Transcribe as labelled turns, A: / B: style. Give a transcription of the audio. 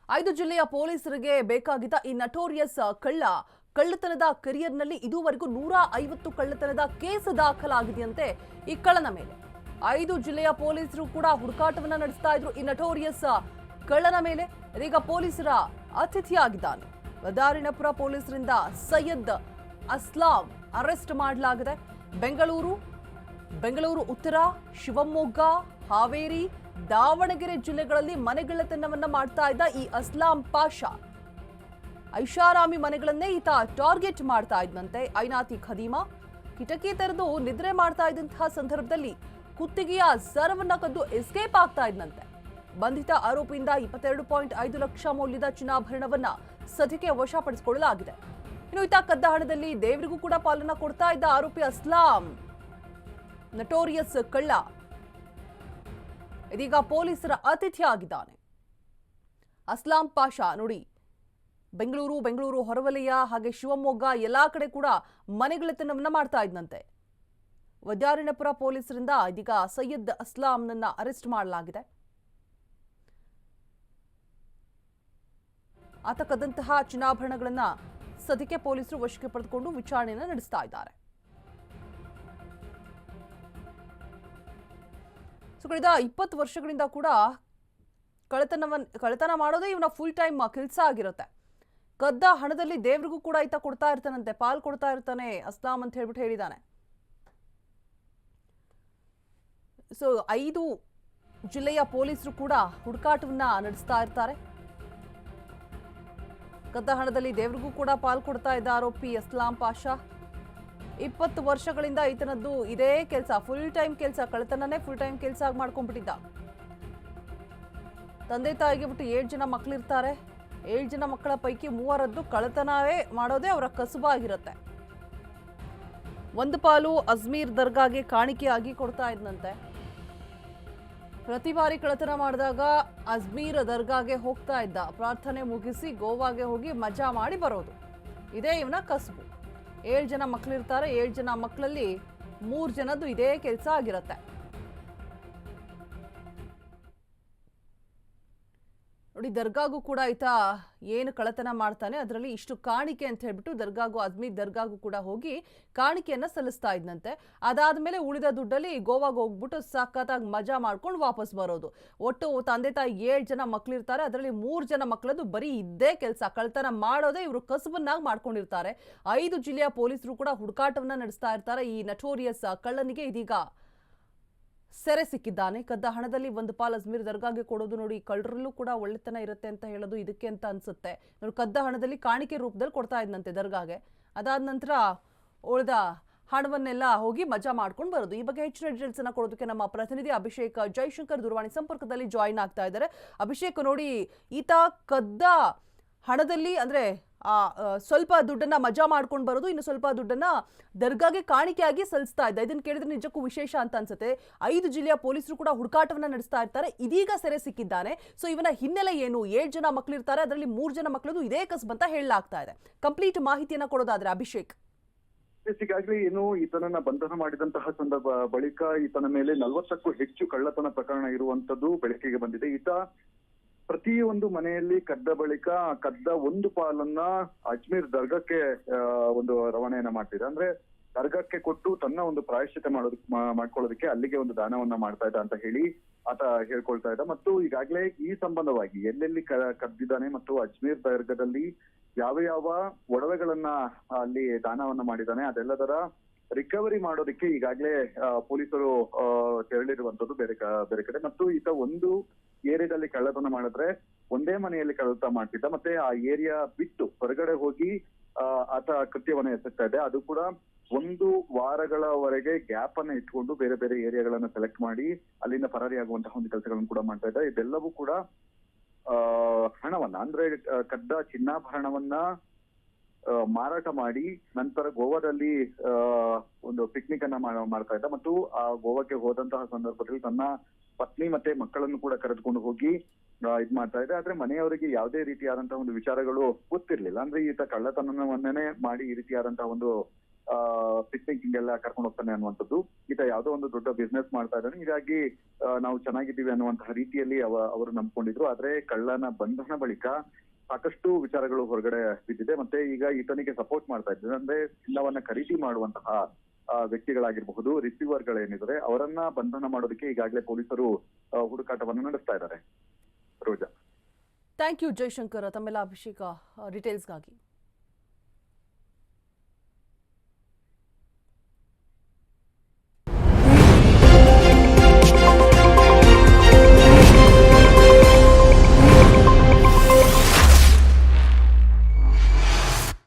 A: 5 ಜಿಲ್ಲೆಯ ಪೊಲೀಸರಿಗೆ ಬೇಕಾಗಿದ್ದ ಈ ನಟೋರಿಯಸ್ ಕಳ್ಳತನದ ಕರಿಯರ್ನಲ್ಲಿ ಇದುವರೆಗೂ 150 ಕಳ್ಳತನದ ಕೇಸ್ ದಾಖಲಾಗಿದೆಯಂತೆ ಈ ಕಳ್ಳನ ಮೇಲೆ. 5 ಜಿಲ್ಲೆಯ ಪೊಲೀಸರು ಕೂಡ ಹುಡುಕಾಟವನ್ನ ನಡೆಸ್ತಾ ಇದ್ರು ಈ ನಟೋರಿಯಸ್ ಕಳ್ಳನ ಮೇಲೆ. ಇದೀಗ ಪೊಲೀಸರ ಅತಿಥಿಯಾಗಿದ್ದಾನೆ. ವದಾರಿಣಪುರ ಪೊಲೀಸರಿಂದ ಸೈಯದ್ ಅಸ್ಲಾಂ ಅರೆಸ್ಟ್ ಮಾಡಲಾಗಿದೆ. ಬೆಂಗಳೂರು ಉತ್ತರ, ಶಿವಮೊಗ್ಗ, ಹಾವೇರಿ, ದಾವಣಗೆರೆ ಜಿಲ್ಲೆಗಳಲ್ಲಿ ಮನೆಗಳ್ಳತನವನ್ನ ಮಾಡ್ತಾ ಇದ್ದ ಈ ಅಸ್ಲಾಂ ಪಾಷಾ ಐಷಾರಾಮಿ ಮನೆಗಳನ್ನೇ ಈತ ಟಾರ್ಗೆಟ್ ಮಾಡ್ತಾ ಇದ್ದಂತೆ. ಐನಾತಿ ಖದೀಮಾ ಕಿಟಕಿ ತೆರೆದು ನಿದ್ರೆ ಮಾಡ್ತಾ ಇದ್ದಂತಹ ಸಂದರ್ಭದಲ್ಲಿ ಕುತ್ತಿಗೆಯ ಸರವನ್ನ ಕದ್ದು ಎಸ್ಕೇಪ್ ಆಗ್ತಾ ಇದ್ದಂತೆ. ಬಂಧಿತ ಆರೋಪಿಯಿಂದ 22.5 ಲಕ್ಷ ಮೌಲ್ಯದ ಚಿನ್ನಾಭರಣವನ್ನ ಸದ್ಯಕ್ಕೆ ವಶಪಡಿಸಿಕೊಳ್ಳಲಾಗಿದೆ. ಇನ್ನು ಈತ ಕದ್ದ ಹಣದಲ್ಲಿ ದೇವರಿಗೂ ಕೂಡ ಪಾಲನ ಕೊಡ್ತಾ ಇದ್ದ ಆರೋಪಿ ಅಸ್ಲಾಂ ನಟೋರಿಯಸ್ ಕಳ್ಳ ಇದೀಗ ಪೊಲೀಸರ ಅತಿಥಿಯಾಗಿದ್ದಾನೆ. ಅಸ್ಲಾಂ ಪಾಷಾ ನೋಡಿ, ಬೆಂಗಳೂರು ಹೊರವಲಯ ಹಾಗೆ ಶಿವಮೊಗ್ಗ ಎಲ್ಲಾ ಕಡೆ ಕೂಡ ಮನೆಗಳ್ಳತನವನ್ನ ಮಾಡ್ತಾ ಇದ್ದಂತೆ. ವದ್ಯಾರಣ್ಯಪುರ ಪೊಲೀಸರಿಂದ ಇದೀಗ ಸೈಯದ್ ಅಸ್ಲಾಂನನ್ನ ಅರೆಸ್ಟ್ ಮಾಡಲಾಗಿದೆ. ಆತ ಕದ್ದಂತಹ ಚಿನ್ನಾಭರಣಗಳನ್ನ ಸದ್ಯಕ್ಕೆ ಪೊಲೀಸರು ವಶಕ್ಕೆ ಪಡೆದುಕೊಂಡು ವಿಚಾರಣೆಯನ್ನು ನಡೆಸ್ತಾ ಇದ್ದಾರೆ. ಕಳೆದ 20 ವರ್ಷಗಳಿಂದ ಕೂಡ ಕಳ್ಳತನ ಮಾಡೋದೇ ಇವನ ಫುಲ್ ಟೈಮ್ ಕೆಲಸ ಆಗಿರುತ್ತೆ. ಕದ್ದ ಹಣದಲ್ಲಿ ದೇವರಿಗೂ ಕೂಡ ಈತ ಕೊಡ್ತಾ ಇರ್ತಾನಂತೆ, ಪಾಲ್ ಕೊಡ್ತಾ ಇರ್ತಾನೆ ಅಸ್ಲಾಂ ಅಂತ ಹೇಳ್ಬಿಟ್ಟು ಹೇಳಿದಾನೆ. ಸೊ 5 ಜಿಲ್ಲೆಯ ಪೊಲೀಸರು ಕೂಡ ಹುಡುಕಾಟವನ್ನ ನಡೆಸ್ತಾ ಇರ್ತಾರೆ. ಕದ್ದ ಹಣದಲ್ಲಿ ದೇವರಿಗೂ ಕೂಡ ಪಾಲ್ ಕೊಡ್ತಾ ಇದ್ದ ಆರೋಪಿ ಅಸ್ಲಾಂ ಪಾಷಾ 20 ವರ್ಷಗಳಿಂದ ಈತನದ್ದು ಇದೇ ಕೆಲಸ, ಫುಲ್ ಟೈಮ್ ಕೆಲಸ, ಕಳ್ಳತನನೇ ಫುಲ್ ಟೈಮ್ ಕೆಲಸ ಆಗಿ ಮಾಡ್ಕೊಂಡ್ಬಿಟ್ಟಿದ್ದ. ತಂದೆ ತಾಯಿಗೆ ಬಿಟ್ಟು 7 ಜನ ಮಕ್ಕಳಿರ್ತಾರೆ. 7 ಜನ ಮಕ್ಕಳ ಪೈಕಿ 3ರದ್ದು ಕಳ್ಳತನವೇ ಮಾಡೋದೇ ಅವರ ಕಸುಬಾಗಿರುತ್ತೆ. ಒಂದು ಪಾಲು ಅಜ್ಮೀರ್ ದರ್ಗಾಗೆ ಕಾಣಿಕೆಯಾಗಿ ಕೊಡ್ತಾ ಇದ್ನಂತೆ. ಪ್ರತಿ ಬಾರಿ ಕಳ್ಳತನ ಮಾಡಿದಾಗ ಅಜ್ಮೀರ್ ದರ್ಗಾಗೆ ಹೋಗ್ತಾ ಇದ್ದ. ಪ್ರಾರ್ಥನೆ ಮುಗಿಸಿ ಗೋವಾಗೆ ಹೋಗಿ ಮಜಾ ಮಾಡಿ ಬರೋದು, ಇದೇ ಇವನ ಕಸುಬು. 7 ಜನ ಮಕ್ಕಳಿರ್ತಾರೆ. 7 ಜನ ಮಕ್ಕಳಲ್ಲಿ 3 ಜನದ್ದು ಇದೇ ಕೆಲಸ ಆಗಿರುತ್ತೆ. ನೋಡಿ, ದರ್ಗಾಗೂ ಕೂಡ ಈತ ಏನು ಕಳ್ಳತನ ಮಾಡ್ತಾನೆ ಅದರಲ್ಲಿ ಇಷ್ಟು ಕಾಣಿಕೆ ಅಂತ ಹೇಳ್ಬಿಟ್ಟು ಅಜ್ಮೀರ್ ದರ್ಗಾಗೂ ಕೂಡ ಹೋಗಿ ಕಾಣಿಕೆಯನ್ನ ಸಲ್ಲಿಸ್ತಾ ಇದ್ನಂತೆ. ಅದಾದ್ಮೇಲೆ ಉಳಿದ ದುಡ್ಡಲ್ಲಿ ಗೋವಾಗೆ ಹೋಗ್ಬಿಟ್ಟು ಸಖತ್ತಾಗಿ ಮಜಾ ಮಾಡ್ಕೊಂಡು ವಾಪಸ್ ಬರೋದು. ಒಟ್ಟು ತಂದೆ ತಾಯಿ 7 ಜನ ಮಕ್ಕಳಿರ್ತಾರೆ. ಅದರಲ್ಲಿ 3 ಜನ ಮಕ್ಕಳದ್ದು ಬರೀ ಇದ್ದೇ ಕೆಲಸ, ಕಳ್ಳತನ ಮಾಡೋದೇ ಇವರು ಕಸುಬನ್ನಾಗಿ ಮಾಡ್ಕೊಂಡಿರ್ತಾರೆ. 5 ಜಿಲ್ಲೆಯ ಪೊಲೀಸರು ಕೂಡ ಹುಡುಕಾಟವನ್ನ ನಡೆಸ್ತಾ ಇರ್ತಾರೆ. ಈ ನಟೋರಿಯಸ್ ಕಳ್ಳನಿಗೆ ಇದೀಗ ಸೆರೆ ಸಿಕ್ಕಿದ್ದಾನೆ. ಕದ್ದ ಹಣದಲ್ಲಿ ಒಂದು ಪಾಲ್ ಅಜ್ಮೀರ್ ದರ್ಗಾಗೆ ಕೊಡೋದು ನೋಡಿ, ಕಳ್ಳರಲ್ಲೂ ಕೂಡ ಒಳ್ಳೆತನ ಇರುತ್ತೆ ಅಂತ ಹೇಳೋದು ಇದಕ್ಕೆ ಅಂತ ಅನ್ಸುತ್ತೆ. ನೋಡಿ, ಕದ್ದ ಹಣದಲ್ಲಿ ಕಾಣಿಕೆ ರೂಪದಲ್ಲಿ ಕೊಡ್ತಾ ಇದ್ದಂತೆ ದರ್ಗಾಗೆ. ಅದಾದ ನಂತರ ಉಳಿದ ಹಣವನ್ನೆಲ್ಲ ಹೋಗಿ ಮಜಾ ಮಾಡ್ಕೊಂಡು ಬರೋದು. ಈ ಬಗ್ಗೆ ಹೆಚ್ಚಿನ ಡೀಟೇಲ್ಸ್ ಅನ್ನ ಕೊಡೋದಕ್ಕೆ ನಮ್ಮ ಪ್ರತಿನಿಧಿ ಅಭಿಷೇಕ್ ಜೈಶಂಕರ್ ದೂರವಾಣಿ ಸಂಪರ್ಕದಲ್ಲಿ ಜಾಯಿನ್ ಆಗ್ತಾ ಇದ್ದಾರೆ. ಅಭಿಷೇಕ್, ನೋಡಿ, ಈತ ಕದ್ದ ಹಣದಲ್ಲಿ ಅಂದ್ರೆ ಸ್ವಲ್ಪ ದುಡ್ಡನ್ನ ಮಜಾ ಮಾಡ್ಕೊಂಡು ಬರೋದು, ಇನ್ನು ಸ್ವಲ್ಪ ದುಡ್ಡನ್ನ ದರ್ಗಾಗೆ ಕಾಣಿಕೆಯಾಗಿ ಸಲ್ಲಿಸ್ತಾ ಇದ್ದ. ಇದನ್ನ ಕೇಳಿದ್ರೆ ನಿಜಕ್ಕೂ ವಿಶೇಷ ಅಂತ ಅನ್ಸುತ್ತೆ. 5 ಜಿಲ್ಲೆಯ ಪೊಲೀಸರು ಕೂಡ ಹುಡುಕಾಟವನ್ನ ನಡೆಸ್ತಾ ಇರ್ತಾರೆ. ಇದೀಗ ಸೆರೆ ಸಿಕ್ಕಿದ್ದಾನೆ. ಸೊ ಇವನ ಹಿನ್ನೆಲೆ ಏನು? 7 ಜನ ಮಕ್ಕಳಿರ್ತಾರೆ, ಅದರಲ್ಲಿ 3 ಜನ ಮಕ್ಕಳದು ಇದೇ ಕಸಬಂತ ಹೇಳಲಾಗ್ತಾ ಇದೆ. ಕಂಪ್ಲೀಟ್ ಮಾಹಿತಿಯನ್ನ ಕೊಡೋದಾದ್ರೆ ಅಭಿಷೇಕ್.
B: ಈಗಾಗಲೇ ಏನು ಈತನನ್ನ ಬಂಧನ ಮಾಡಿದಂತಹ ಸಂದರ್ಭ ಬಳಿಕ ಈತನ ಮೇಲೆ 40ಕ್ಕೂ ಹೆಚ್ಚು ಕಳ್ಳತನ ಪ್ರಕರಣ ಇರುವಂತದ್ದು ಬೆಳಕಿಗೆ ಬಂದಿದೆ. ಈತ ಪ್ರತಿಯೊಂದು ಮನೆಯಲ್ಲಿ ಕದ್ದ ಬಳಿಕ ಕದ್ದ ಒಂದು ಪಾಲನ್ನ ಅಜ್ಮೀರ್ ದರ್ಗಕ್ಕೆ ಒಂದು ರವಾನೆಯನ್ನ ಮಾಡ್ತಿದೆ. ಅಂದ್ರೆ ದರ್ಗಕ್ಕೆ ಕೊಟ್ಟು ತನ್ನ ಒಂದು ಪ್ರಾಯಶ್ಚಿತ ಮಾಡ್ಕೊಳ್ಳೋದಕ್ಕೆ ಅಲ್ಲಿಗೆ ಒಂದು ದಾನವನ್ನ ಮಾಡ್ತಾ ಇದ್ದ ಅಂತ ಹೇಳಿ ಆತ ಹೇಳ್ಕೊಳ್ತಾ ಇದ್ದ. ಮತ್ತು ಈಗಾಗಲೇ ಈ ಸಂಬಂಧವಾಗಿ ಎಲ್ಲೆಲ್ಲಿ ಕದ್ದಿದ್ದಾನೆ ಮತ್ತು ಅಜ್ಮೀರ್ ದರ್ಗದಲ್ಲಿ ಯಾವ ಒಡವೆಗಳನ್ನ ಅಲ್ಲಿ ದಾನವನ್ನ ಮಾಡಿದ್ದಾನೆ ಅದೆಲ್ಲದರ ರಿಕವರಿ ಮಾಡೋದಕ್ಕೆ ಈಗಾಗಲೇ ಪೊಲೀಸರು ತೆರಳಿರುವಂತದ್ದು ಬೇರೆ ಕಡೆ. ಮತ್ತು ಈತ ಒಂದು ಏರಿಯಾದಲ್ಲಿ ಕಳ್ಳತನ ಮಾಡಿದ್ರೆ ಒಂದೇ ಮನೆಯಲ್ಲಿ ಕಳ್ಳತನ ಮಾಡ್ತಿದ್ದ. ಮತ್ತೆ ಆ ಏರಿಯಾ ಬಿಟ್ಟು ಹೊರಗಡೆ ಹೋಗಿ ಆತ ಕೃತ್ಯವನ್ನ ಎಸಗ್ತಾ ಇದೆ. ಅದು ಕೂಡ 1 ವಾರಗಳವರೆಗೆ ಗ್ಯಾಪ್ ಅನ್ನ ಇಟ್ಕೊಂಡು ಬೇರೆ ಬೇರೆ ಏರಿಯಾಗಳನ್ನ ಸೆಲೆಕ್ಟ್ ಮಾಡಿ ಅಲ್ಲಿಂದ ಪರಾರಿಯಾಗುವಂತಹ ಒಂದು ಕೆಲಸಗಳನ್ನು ಕೂಡ ಮಾಡ್ತಾ ಇದ್ದ. ಇದೆಲ್ಲವೂ ಕೂಡ ಹಣವನ್ನ ಅಂದ್ರೆ ಕದ್ದ ಚಿನ್ನಾಭರಣವನ್ನ ಮಾರಾಟ ಮಾಡಿ ನಂತರ ಗೋವಾದಲ್ಲಿ ಒಂದು ಪಿಕ್ನಿಕ್ ಅನ್ನ ಮಾಡ್ತಾ ಇದ್ದ. ಮತ್ತು ಆ ಗೋವಾಕ್ಕೆ ಹೋದಂತಹ ಸಂದರ್ಭದಲ್ಲಿ ತನ್ನ ಪತ್ನಿ ಮತ್ತೆ ಮಕ್ಕಳನ್ನು ಕೂಡ ಕರೆದುಕೊಂಡು ಹೋಗಿ ಇದ್ ಮಾಡ್ತಾ ಇದೆ. ಆದ್ರೆ ಮನೆಯವರಿಗೆ ಯಾವುದೇ ರೀತಿಯಾದಂತಹ ಒಂದು ವಿಚಾರಗಳು ಗೊತ್ತಿರ್ಲಿಲ್ಲ. ಅಂದ್ರೆ ಈತ ಕಳ್ಳತನವನ್ನೇ ಮಾಡಿ ಈ ರೀತಿಯಾದಂತಹ ಒಂದು ಪಿಕ್ನಿಕ್ಗೆಲ್ಲ ಕರ್ಕೊಂಡು ಹೋಗ್ತಾನೆ ಅನ್ನುವಂಥದ್ದು. ಈತ ಯಾವುದೋ ಒಂದು ದೊಡ್ಡ ಬಿಸ್ನೆಸ್ ಮಾಡ್ತಾ ಇದ್ದಾನೆ, ಹೀಗಾಗಿ ನಾವು ಚೆನ್ನಾಗಿದ್ದೀವಿ ಅನ್ನುವಂತಹ ರೀತಿಯಲ್ಲಿ ಅವರು ನಂಬ್ಕೊಂಡಿದ್ರು. ಆದ್ರೆ ಕಳ್ಳನ ಬಂಧನ ಬಳಿಕ ಸಾಕಷ್ಟು ವಿಚಾರಗಳು ಹೊರಗಡೆ ಬಿದ್ದಿದೆ. ಮತ್ತೆ ಈಗ ಈತನಿಗೆ ಸಪೋರ್ಟ್ ಮಾಡ್ತಾ ಇದ್ದಾರೆ, ಅಂದ್ರೆ ಚಿನ್ನವನ್ನ ಖರೀದಿ ಮಾಡುವಂತಹ ವ್ಯಕ್ತಿಗಳಾಗಿರಬಹುದು, ರಿಸೀವರ್ಗಳೇನಿದ್ದಾರೆ ಅವರನ್ನ ಬಂಧನ ಮಾಡೋದಕ್ಕೆ ಈಗಾಗಲೇ ಪೊಲೀಸರು ಹುಡುಕಾಟವನ್ನು ನಡೆಸ್ತಾ ಇದ್ದಾರೆ. ರೋಜಾ,
A: ಥ್ಯಾಂಕ್ ಯು ಜಯಶಂಕರ್, ತಮ್ಮೆಲ್ಲ ಅಭಿಷೇಕ ಡೀಟೇಲ್ಸ್ಗಾಗಿ.